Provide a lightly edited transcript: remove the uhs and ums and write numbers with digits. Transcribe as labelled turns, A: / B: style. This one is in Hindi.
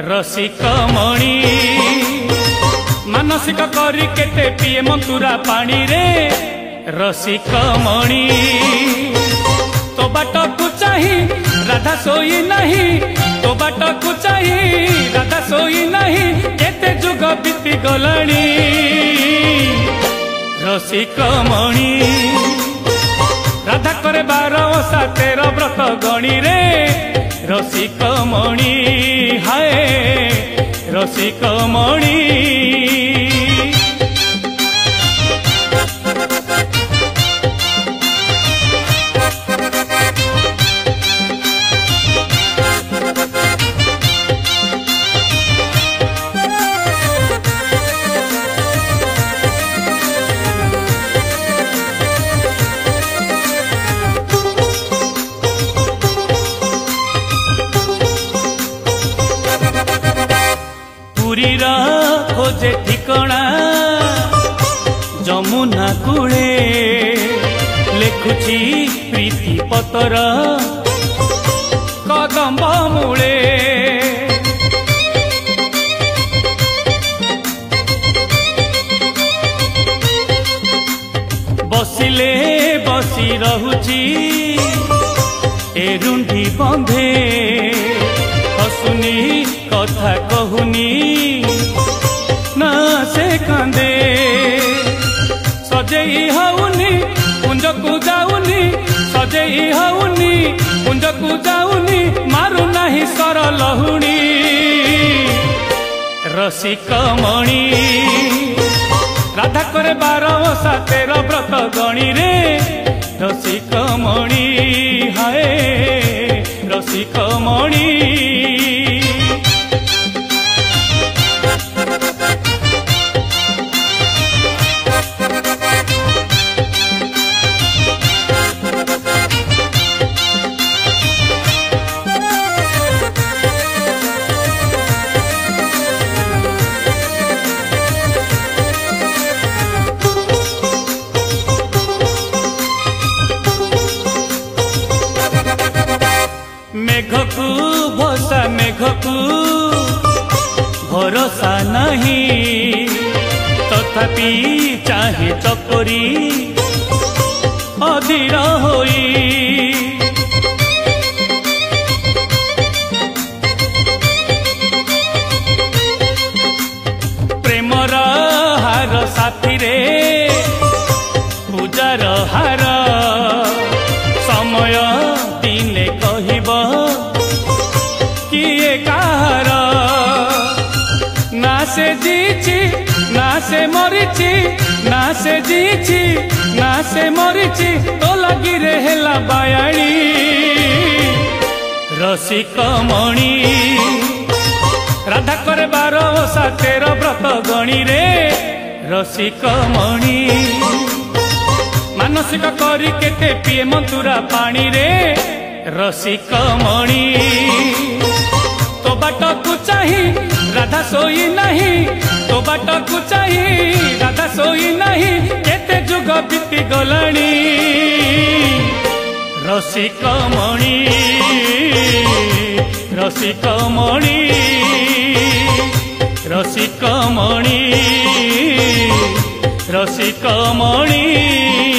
A: रसिक मणि मानसिक करी केते पिए मंतुरा पानी रे रसिक मणि तो बाट को चाही राधा सोई नहीं तो बाट को चाही राधा सोई नहीं केते जुग बीती गलानी रसिक मणि राधा करे 12 ओषा 13 व्रत गणी रे रसिक मणि हाय रसिक मणि पुरीरा खोजे ठिकणा जमुना कूले लेखुची प्रीति पतर कदम्ब मूले बसिले बसी रहुची एरुंडी बंधे हसुनी कथा कहूनी ना से कांदे सजेई हाउनी कुंज को जाऊनी सजेई हाउनी कुंज को जाऊनी मारू नहीं सर लहुणी रसिक मणि राधा करे 12 ओषा 13 व्रत गणी रे रसिक मणि हाय रसिक मणि मेघकू भसा मेघकू भरोसा नहीं तथापि चाहे चकोरी अधीर होई प्रेमर हार साथी रे पूजार हार समय दिने कहिब किए कहार ना से जीची ना से मरीची ना से जीची ना से मरीची तो लगी रे हेला बायाणी रसिक मणि राधा करे 12 ओषा 13 व्रत गणी रे रसिक मणि मानसिक करी केते पिए मंतुरा पानी रे रसिक मणि तो बाट को चाही राधा सोई नहीं तो बाट को चाही राधा सोई नहीं केते जुग बीती गलानी रसिक मणि रसिक मणि रसिक मणि रसिक मणि।